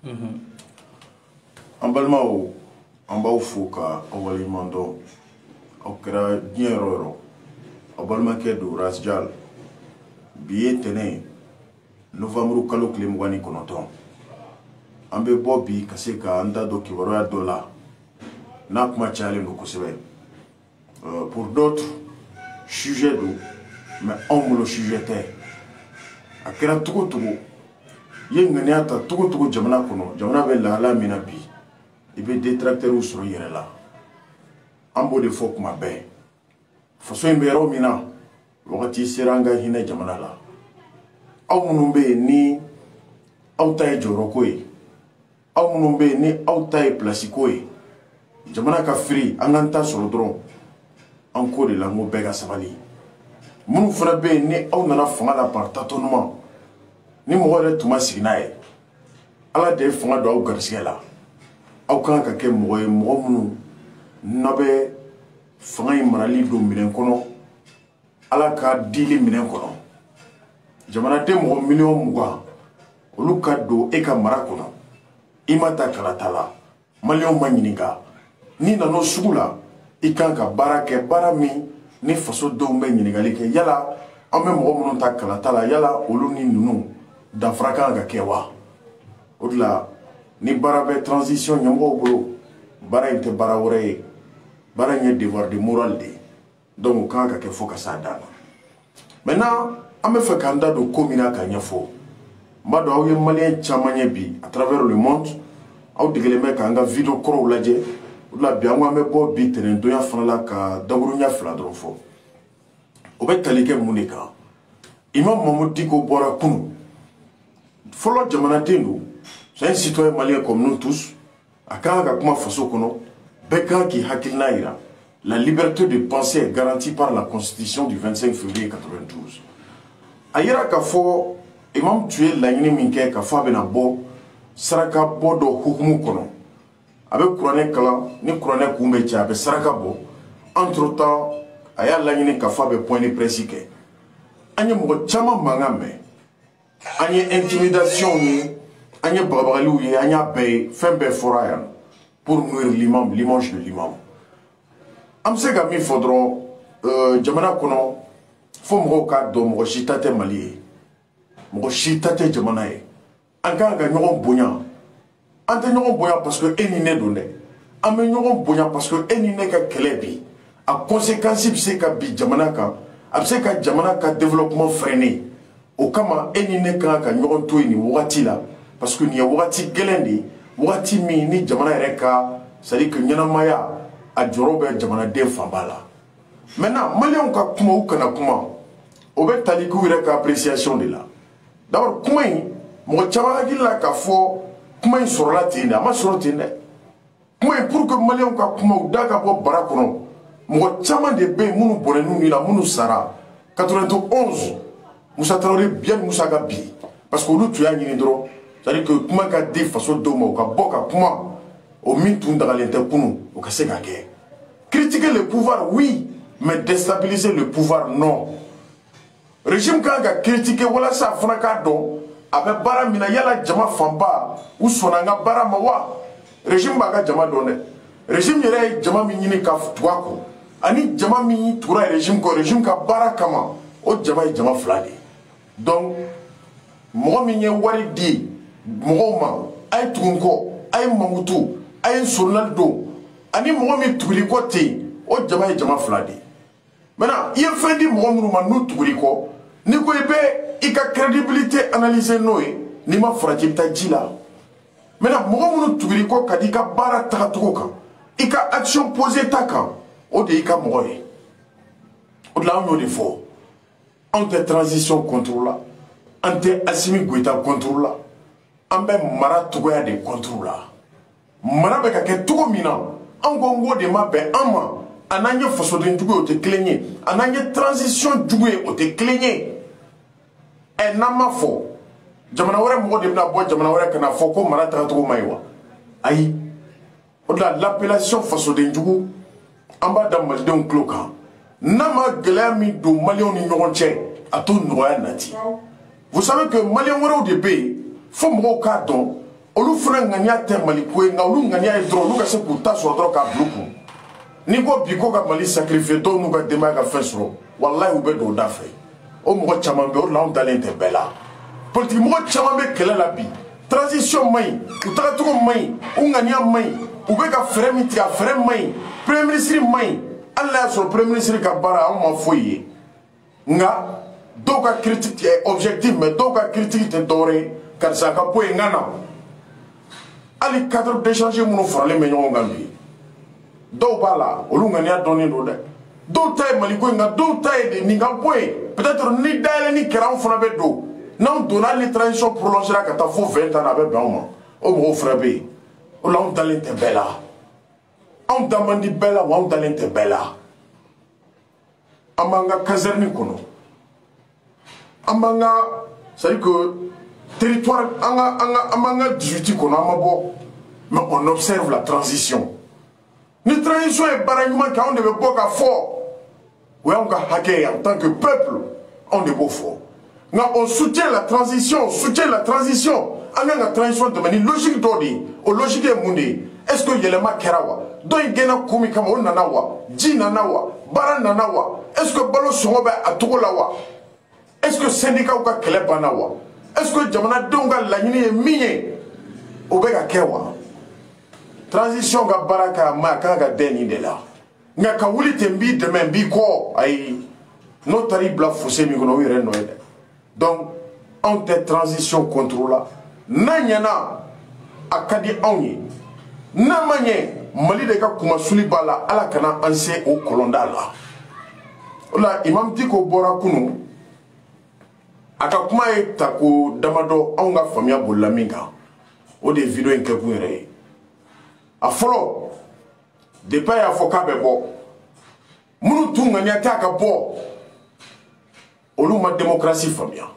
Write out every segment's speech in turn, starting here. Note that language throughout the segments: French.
An balimaw an b'aw fo ka aw waleɲuman dɔn aw kɛra diɲɛ yɔrɔ yɔrɔ aw balimakɛ don Rasjal bi ye ntɛnɛn novembre kalo tile 29 an bɛ bɔ bi ka se ka an da don kibaruya dɔ la n'a kuma cayalen don kosɛbɛ pour d'autres sujet don mais anw bolo sujet tɛ a kɛra togo togo ye ŋaniya ta togo togo jamana kɔnɔ jamana bɛ lahala min na bi i bɛ détracteurs sɔrɔ i yɛrɛ la an b'o de fɔ kuma bɛɛ faso in bɛ yɔrɔ min na wagati sera an ka hinɛ jamana la aw minnu bɛ yen ni aw ta ye jɔyɔrɔko ye aw minnu bɛ yen ni aw ta ye place ko ye jamana ka firi an k'an ta sɔrɔ dɔrɔn an ko de la n ko bɛɛ ka sabali minnu fana bɛ yen ni aw nana fanga la par tâtonnement ni mɔgɔ yɛrɛ tun ma sigi n'a ye ala de ye fanga don aw garisɛgɛ la aw kan ka kɛ mɔgɔ ye mɔgɔ minnu n'a bɛ fanga in marali don minɛn kɔnɔ ala ka dili minɛn kɔnɔ jamanaden mɔgɔ miliyɔn 20 olu ka don e ka mara kɔnɔ i ma ta kalata la maliyɛnw ma ɲininka n'i nana sugu la i kan ka baara kɛ baara min ni faso denw bɛ ɲininkali kɛ yala an bɛ mɔgɔ minnu ta kalata la yala olu ni ninnu danfara kan ka kɛ wa o de la ni baara bɛ transition ɲɛmɔgɔw bolo baara in tɛ baara wɛrɛ ye baara in ye devoir de morale de ye donc o kan ka kɛ fo ka s'a dan na maintenant an bɛ fɛ k'an da don ko min na ka ɲɛfɔ n b'a dɔn aw ye maliyɛn caman ye bi à travers le monde aw degelen bɛ k'an ka video kɔrɔw lajɛ o de la bi an ko an bɛ bɔ bi tɛnɛndonya fana la ka daburuɲa 2 dɔrɔn fɔ o bɛ tali kɛ mun de kan Imam Mamadou Dicko bɔra kunun fɔlɔ jamanaden don c'est un citoyen malien comme nous tous a kan ka kuma faso kɔnɔ bɛɛ kan k'i hakilina yira la liberté de penser est garantie par la constitution du 25 février 92 a yira k'a fɔ imam tun ye laɲini min kɛ k'a fɔ a bɛna bɔ saraka bɔ dɔ hukumu kɔnɔ a bɛ kuranɛ kalan ni kuranɛ kun bɛ cɛ a bɛ saraka bɔ entre temps a y'a laɲini k'a fɔ a bɛ point de presse kɛ an ye mɔgɔ caman mankan mɛn an ye intimidation ye an ye bagabagaliw ye an y'a bɛɛ ye fɛn bɛɛ fɔra yan pour nuire l'imam l'image de l'imam an bɛ se ka min fɔ dɔrɔn jamana kɔnɔ fo mɔgɔw k'a dɔn mɔgɔ si ta tɛ Mali ye mɔgɔ si ta tɛ jamana ye an kan ka ɲɔgɔn bonya an tɛ ɲɔgɔn bonya parce que e ni ne don dɛ an bɛ ɲɔgɔn bonya parce que e ni ne ka kɛlɛ bi a conséquence bɛ se ka bin jamana kan a bɛ se ka jamana ka développement freiner o kama e ni ne kan ka ɲɔgɔn to yen nin wagati la parce que nin ye wagati gɛlɛn de ye wagati min ni jamana yɛrɛ ka c'est à dire que ɲɛnamaya a jɔyɔrɔ bɛ jamanaden fanba la maintenant maliyɛnw ka kuma u kana kuma o bɛ tali k'u yɛrɛ ka appréciation de la d'abord kuma in mɔgɔ caman hakili la k'a fɔ kuma in sɔrɔla ten de a ma sɔrɔ ten dɛ kuma in pour que maliyɛnw ka kuma u da ka bɔ bara kɔnɔ mɔgɔ caman de bɛ yen minnu bɔnɛn'u ni la minnu sara 91 Musa Traoré bien Musa ka bi parce que olu tun y'a ɲini dɔrɔn c'est à dire que kuma ka di faso dɔw ma u ka bɔ ka kuma o min tun dagalen tɛ kunun o ka se ka kɛ critiquer le pouvoir oui mais déstabiliser le pouvoir non régime kan ka critiquer walasa a fana k'a dɔn a bɛ baara min na yala jama fanba u sɔnna an ka baara ma wa régime b'a ka jama dɔn dɛ régime yɛrɛ ye jama min ɲini ka tugu a kɔ ani jama min tugura régime kɔ régime ka baara kama o jama ye jama 2 de ye donc mɔgɔ min ye wari di mɔgɔw ma a ye tugu n kɔ a ye mankutu a ye journal don ani mɔgɔ min tuguli kɔ ten o jama ye jama 2 de ye maintenant i ye fɛn di mɔgɔ minnu ma n'u tuguli kɔ n'i ko i bɛ i ka crédibilité analyser n'o ye n'i ma farati i bɛ taa ji la maintenant mɔgɔ minnu tuguli kɔ ka di i ka baara tagacogo kan i ka action posée ta kan o de y'i ka mɔgɔ ye o de la an y'o de fɔ anw tɛ transition contre la an tɛ Assimi Goïta contre la an bɛ mara cogoya de contre la mara bɛ ka kɛ cogo min na an ko n k'o de ma bɛn an ma a n'an ye fasoden jugu ye o tɛ kelen ye a n'an ye transition jugu ye o tɛ kelen ye ɛ n'an ma fɔ jamana wɛrɛ mɔgɔ de bɛna bɔ jamana wɛrɛ ka na fɔ ko mara tagacogo man ɲi wa ayi o de la l'appellation fasoden jugu an b'a da malidenw tulo kan n'a ma gɛlɛya min don maliyɛnw ni ɲɔgɔn cɛ a t'o nɔgɔya nati vous savez que maliyɛn wɛrɛw de bɛ yen fo mɔgɔw k'a dɔn olu fana ŋaniya tɛ Mali ko ye nka olu ŋaniya ye dɔrɔn olu ka se k'u ta sɔrɔ dɔrɔn k'a bila u kun n'i ko bi ko ka Mali sacrifier dɔw n'u ka denbaya ka fɛn sɔrɔ walahi u bɛ don o da fɛ o mɔgɔ caman bɛ o de la anw dalen tɛ bɛɛ la politique mɔgɔ caman bɛ kɛlɛ la bi transition man ɲi u tagacogo man ɲi u ŋaniya man ɲi u bɛ ka fɛɛrɛ min tigɛ a fɛɛrɛ man ɲi premier ministre man ɲi hali n'a y'a sɔrɔ premier ministre ka baara anw ma foyi ye nka dɔw ka critique est objectif mais dɔw ka critique tɛ dɔwɛrɛ ye karisa ka bɔ yen n ka na hali cadre d'échange minnu faralen bɛ ɲɔgɔn kan bi dɔw b'a la olu ŋaniya dɔnnen don dɛ dɔw ta ye Mali ko ye nka dɔw ta ye de nin ka bɔ yen peut-être ni dayɛlɛnni kɛra anw fana bɛ don n'anw donna hali ni transition prolongera ka taa fo 20 ans a bɛ bɛn anw ma o mɔgɔw fana bɛ yen o la anw dalen tɛ bɛɛ la anw da man di bɛɛ la wa anw dalen tɛ bɛɛ la an b'an ka caserne kɔnɔ an b'an ka c'est à dire que territoire an b'an ka 18 kɔnɔ an ma bɔ mais on observe la transition ni transition ye baara ɲuman kɛ anw de bɛ bɔ ka fɔ o y'anw ka hakɛ ye en tant que peuple anw de b'o fɔ nka on soutient la transition an kan ka transition tɛmɛ ni logique dɔ de ye o logique ye mun de ye est ce que yɛlɛma kɛra wa dɔ in gɛnna kun min kama o nana wa ji nana wa baara nana wa est ce que balo sɔngɔ bɛ a cogo la wa est ce que syndicat ka kɛlɛ banna wa est ce que jamanadenw ka laɲini ye min ye o bɛ ka kɛ wa transition ka baara kɛ a ma a kan ka den nin de la nka ka wuli ten n b'i dɛmɛ n b'i kɔ ayi n'o taara i bila fossé min kɔnɔ o yɛrɛ nɔ ye dɛ donc anw tɛ transition contrôle la n'a ɲɛna a ka di anw ye n'a ma ɲɛ Mali de ka kumasuli b'a la Ala kana an se o kɔlɔnda la o la Imam Dicko bɔra kunu a ka kuma ye ta ko damadɔ anw ka faamuya bolila min kan o de ye video in kɛ kun yɛrɛ ye a fɔlɔ depuis a y'a fɔ k'a bɛ bɔ minnu tun ŋaniya tɛ a ka bɔ olu ma démocratie faamuya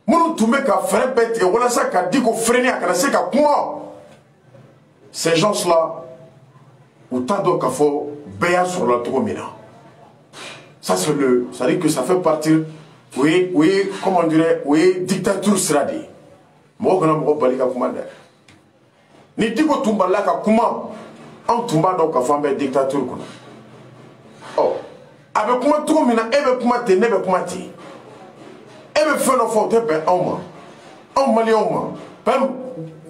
minnu tun bɛ ka fɛɛrɛ bɛɛ tigɛ walasa ka Dicko freiner a kana se ka kuma ces gens là u t'a dɔn k'a fɔ bɛɛ y'a sɔrɔla cogo min na ça c'est à dire que ça fait partir o ye comment dirais o ye dictature sira de ye mɔgɔ kana mɔgɔ bali ka kuma dɛ ni Dicko tun balila ka kuma anw tun b'a dɔn k'a fɔ an bɛ dictature kɔnɔ ɔ a bɛ kuma cogo min na e bɛ kuma ten ne bɛ kuma ten e bɛ fɛn dɔ fɔ o tɛ bɛn anw ma anw maliyɛnw ma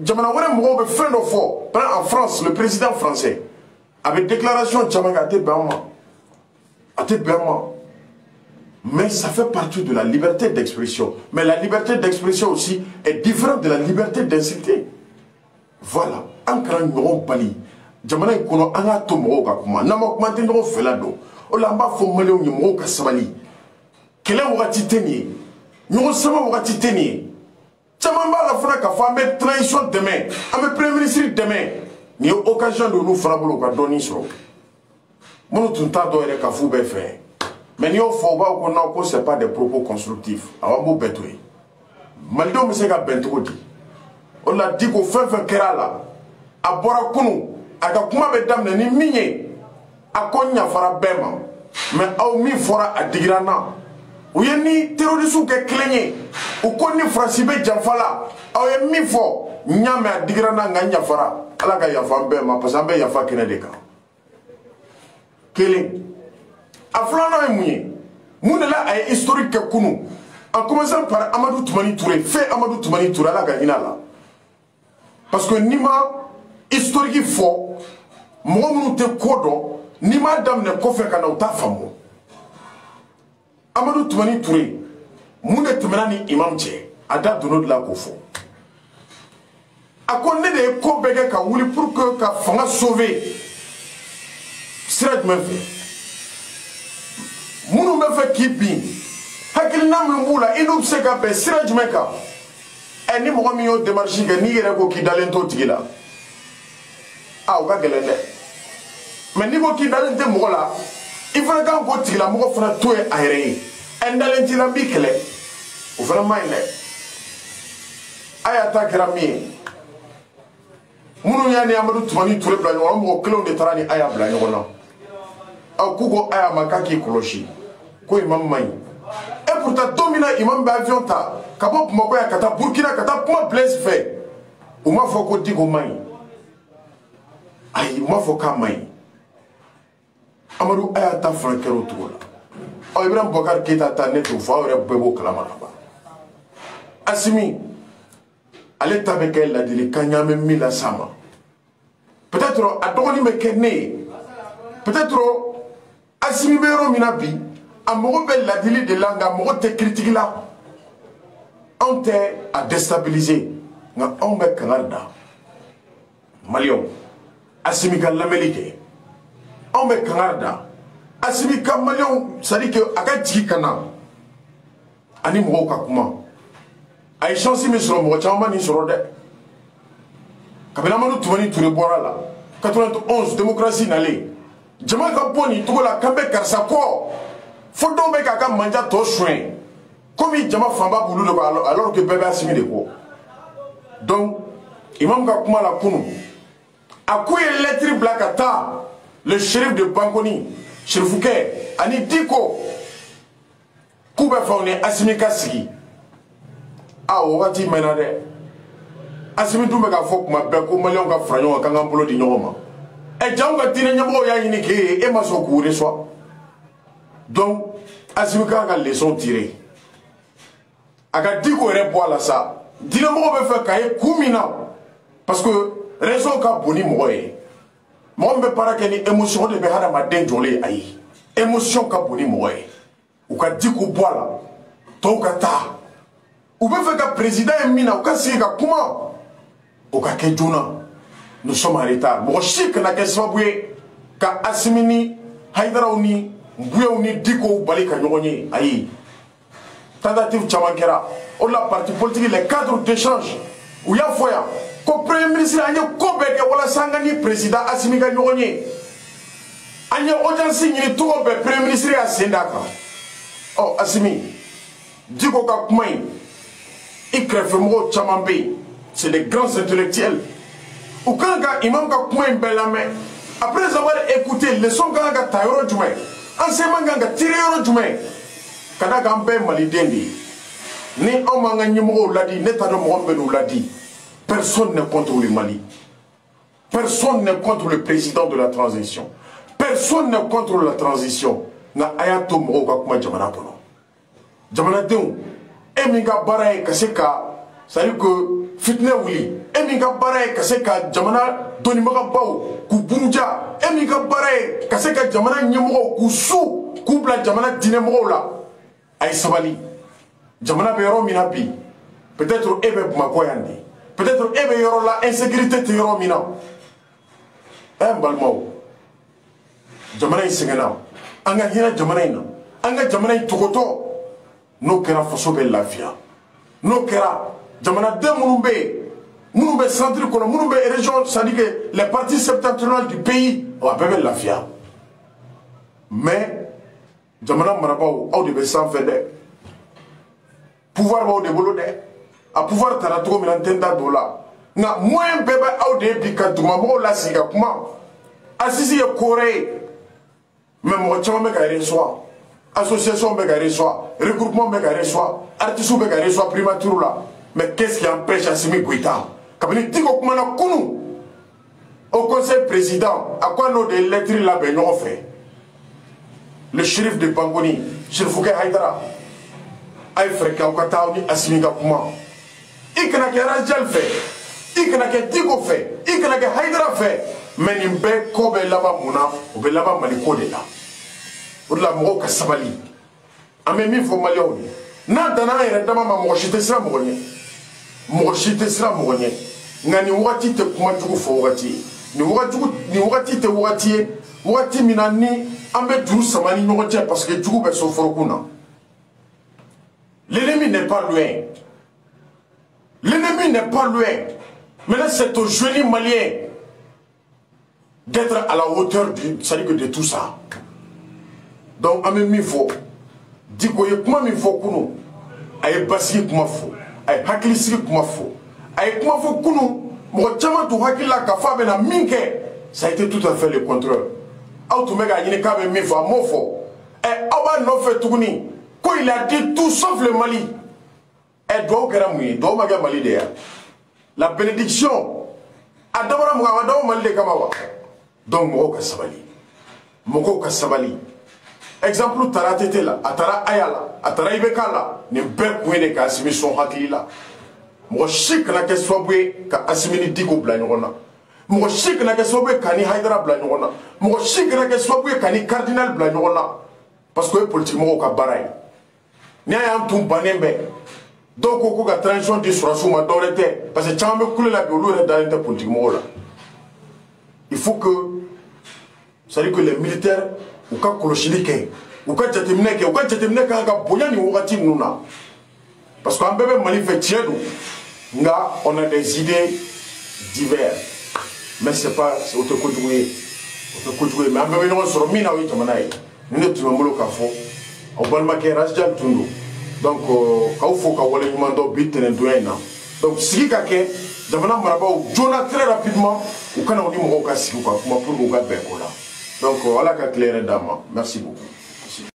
jamana wɛrɛ mɔgɔw bɛ fɛn dɔ fɔ par exemple en France le président français a bɛ déclaration caman kɛ a tɛ bɛn anw ma a tɛ bɛn anw ma mais ça fait partie de la liberté d'expression mais la liberté d'expression aussi est différente de la liberté d'insulter voilà an kana ɲɔgɔn bali jamana in kɔnɔ an k'a to mɔgɔw ka kuma n'an ma kuma tɛ ɲɔgɔn fɛla dɔn o la an b'a fɔ maliyɛnw ye mɔgɔw ka sabali kɛlɛ wagati tɛ nin ye ɲɔgɔn sama wagati tɛ nin ye caman b'a la fana k'a fɔ an bɛ transition dɛmɛ an bɛ premier ministre dɛmɛ nin ye occasion de olu fana bolo u ka dɔɔnin sɔrɔ minnu tun t'a dɔn yɛrɛ k'a f'u bɛɛ fɛ mais n'i y'o fɔ u b'a fɔ ko non ko c'est pas des propos constructifs awɔ an b'o bɛɛ to yen malidenw bɛ se ka bɛn cogo di o la Dicko fɛn fɛn kɛra a la a bɔra kunu a ka kuma bɛ daminɛ ni min ye a ko n yafara bɛɛ ma mais aw min fɔra a digira n na u ye ni terroristes kɛ kelen ye u ko ni Faransi bɛ janfa la aw ye min fɔ n y'a mɛn a digira n na nka n yafara Ala ka yafa an bɛɛ ma parce que an bɛ yafa kɛnɛ de kan kelen a filanan ye mun ye mun de la a ye historique kɛ kunu en commençant par Amadou Toumani Touré fɛ Amadou Toumani Touré Ala ka hinɛ a la parce que n'i ma historique fɔ mɔgɔ minnu tɛ ko dɔn n'i m'a daminɛ kɔfɛ ka na u t'a faamu Amadou Toumani Touré mun de tɛmɛna ni imam cɛ a da donna o de la k'o fɔ a ko ne de ye ko bɛɛ kɛ ka wuli pour que ka fanga sauver sira jumɛn fɛ minnu bɛ fɛ k'i bin hakilina min b'u la i n'u bɛ se ka bɛn sira jumɛn kan ni mɔgɔ min y'o démarche kɛ n'i yɛrɛ ko k'i dalen t'o tigi la o ka gɛlɛn dɛ mais n'i ko k'i dalen tɛ mɔgɔ la i fana kan k'o tigilamɔgɔ fana to ye a yɛrɛ ye n dalen t'i la n b'i kɛlɛ o fana ma ɲi dɛ a y'a ta kɛra min ye minnu y'a ni Amadou Toumani Touré bila ɲɔgɔn na mɔgɔ kelenw de taara ni a y'a bila ɲɔgɔn na k'u ko a y'a ma k'a k'i kɔlɔsi ko imam ma ɲi et pourtant don min na imam bɛ avion ta ka bɔ Bamakɔ yan ka taa Burkina ka taa kuma Blaise fɛ u m'a fɔ ko Diko man ɲi ayi u m'a fɔ k'a man ɲi Amadou a y'a ta fana kɛra o cogo la Ibrahim Boubacar Keïta ta ne t'o fɔ aw yɛrɛ bɛɛ b'o kalama ka ban Assimi ale ta bɛ kɛ ladilikan ɲaamɛ min la s'a ma peut-être a dɔgɔnin bɛ kɛ ne ye peut-être Assimi bɛ yɔrɔ min na bi a mago bɛ ladili de la nka mago tɛ critique la anw tɛ a déstabiliser nka anw bɛ kangari da Maliyɛnw Assimi ka lamɛnni kɛ anw bɛ kangari da Assimi ka Maliyɛnw c'est à dire que a ka jigi ka na ani mɔgɔw ka kuma a ye chance min sɔrɔ mɔgɔ caman ma nin sɔrɔ dɛ kabini Amadu Tumani Ture bɔra la 91 démocratie nalen jama ka bɔ nin cogo la k'an bɛ karisa kɔ fo dɔw bɛ k'a ka manja tɔ soin komi jama fanba b'olu de kɔ alors que bɛɛ bɛ Assimi de kɔ donc imam ka kuma la kunu a ko ye lettre bila ka taa le shérif de Bankoni Sherifukɛ ani Diko k'u bɛ fɛ u ni Assimi ka sigi o wagati mɛnna dɛ Assimi dun bɛ k'a fɔ kuma bɛɛ ko Maliyɛnw ka fara ɲɔgɔn kan k'an bolo di ɲɔgɔn ma janw ka diinɛ ɲɛmɔgɔw y'a ɲini k'e ye e ma sɔn k'u reçoit donc Assimi kan ka leçon tirer a ka Diko yɛrɛ bɔ a la sa diinɛmɔgɔw bɛ fɛ k'a ye kun min na parce que raison ka bon ni mɔgɔ ye mɔgɔ min bɛ baara kɛ ni émotion o de bɛ hadamaden jɔlen ayi émotion ka bon ni mɔgɔ ye u ka Diko bɔ a la tɔw ka taa u bɛ fɛ ka président ye min na u ka sigi ka kuma o ka kɛ joona nous sommes en retard mɔgɔ si kana kɛ sababu ye ka Assimi ni Haidaraw ni Buyew ni Dikow bali ka ɲɔgɔn ye ayi tentative caman kɛra o la parti politique les cadres d'échange u y'a fɔ yan ko premier ministre an ye ko bɛɛ kɛ walasa an ka ni président Assimi ka ɲɔgɔn ye an ye audience ɲini cogo bɛɛ premier ministre y'a sen d'a kan Assimi Diko ka kuma in i kɛrɛfɛmɔgɔw caman bɛ yen c'est des grands intellectuels u kan ka imam ka kuma in bɛɛ lamɛn après avoir écouté leçon kan ka ta yɔrɔ jumɛn enseignement kan ka tirer yɔrɔ jumɛn ka da kan bɛɛ maliden de ye ni anw m'an ka ɲɛmɔgɔw ladi ne t'a dɔn mɔgɔ min bɛ n'u ladi personne n'est contre le Mali personne n'est contre le président de la transition personne n'est contre la transition nka a y'a to mɔgɔw ka kuma jamana kɔnɔ jamanadenw e min ka baara ye ka se ka c'est à dire que fitinɛ wuli e min ka baara ye ka se ka jamana dɔnnibagabaw k'u buruja e min ka baara ye ka se ka jamana ɲɛmɔgɔw k'u su k'u bila jamana diinɛmɔgɔw la a ye sabali jamana bɛ yɔrɔ min na bi peut-être e bɛ Bamakɔ yan de peut-être e bɛ yɔrɔ la insécurité tɛ yɔrɔ min na n balimaw jamana in sɛgɛnna an ka hinɛ jamana in na an ka jamana in tɔgɔtɔ n'o kɛra faso bɛ lafiya n'o kɛra jamanaden minnu bɛ yen minnu bɛ centre kɔnɔ minnu bɛ région c'est à dire que les parties septentrionales du pays a bɛɛ bɛ lafiya mais jamana marabaaw aw de bɛ sanfɛ dɛ pouvoir b'aw de bolo dɛ a pouvoir tara cogo min na n tɛ n da don o la nka moyen bɛɛ bɛ aw de ye bi ka dugumamɔgɔw lasigi ka kuma Asisi ye ko wɛrɛ ye mais mɔgɔ caman bɛ ka reçoit association bɛ ka reçoit regroupement bɛ ka reçoit artistes bɛ ka reçoit primature la mais qu'est-ce qui empêche Assimi Goïta kabini Diko kumana kunu au conseil président a quoi n'o de lettre labɛn ɲɔgɔn fɛ le shérif de Bankoni Sherifukɛ Haidara a ye fɛɛrɛ kɛ aw ka taa aw ni Assimi ka kuma i kana kɛ Razjal fɛ i kana kɛ Diko fɛ i kana kɛ Haidara fɛ mais nin bɛɛ kɔ bɛ laban mun na o bɛ laban Maliko de la o de la mɔgɔw ka sabali an bɛ min fɔ Maliyɛnw ye n'a danna an yɛrɛ dama ma mɔgɔ si tɛ siran mɔgɔ ɲɛ mɔgɔ si tɛ siran mɔgɔ ɲɛ nka nin wagati tɛ kuma jugu fɔ wagati ye nin wagati tɛ wagati ye wagati min na ni an bɛ juru sama ni ɲɔgɔn cɛ parce que jugu bɛ so forokun na l'ennemi n'est pas loin l'ennemi n'est pas loin maintenant c'est aux jeunes Maliens d'être à la hauteur de tout ça donc an bɛ min fɔ Diko ye kuma min fɔ kunu a ye basigi kuma fɔ a ye hakilisigi kuma fɔ a ye kuma fɔ kunu mɔgɔ caman t'u hakili la k'a fɔ a bɛna min kɛ ça a été tout à fait le contraire aw tun bɛ k'a ɲini k'a bɛ min fɔ a m'o fɔ aw b'a nɔfɛ tuguni ko il a dit tout sauf le Mali duwawu kɛra mun ye duwawu ma kɛ Mali de ya la bénédiction a d'abord mougamado malde kamawa donc moko ka sabali exemple taratete la atara ayala atara ibekala ni ber kwene ka asimi son hakila mo shik na ke sobwe ka asimini digo bla nyona mo shik na ke sobwe kani haidara bla nyona mo shik na ke sobwe kani cardinal bla nyona parce que politique mo ka baray ni ayam tum banembe donc ko ka transition di surasu ma dorete parce que chambe kule la biolu re dans la politique mo la il faut que ça dit que les militaires ou ka koloshilike ou ka jatemneke ka bonya ni wakati nuna parce qu'en bébé manifeste nga on a des idées diverses mais c'est pas auto conjugué mais en bébé no soro mina wi tamanaye ne tu mbolo ka fo au balma ke rasjal tundu donc ka fo ka wala mando bitene doyna donc sigi ka ke jamana maraba jona très rapidement ou kana oni mo ka sigi ko pour mo ga be ko la donc voilà ka clair dama merci beaucoup.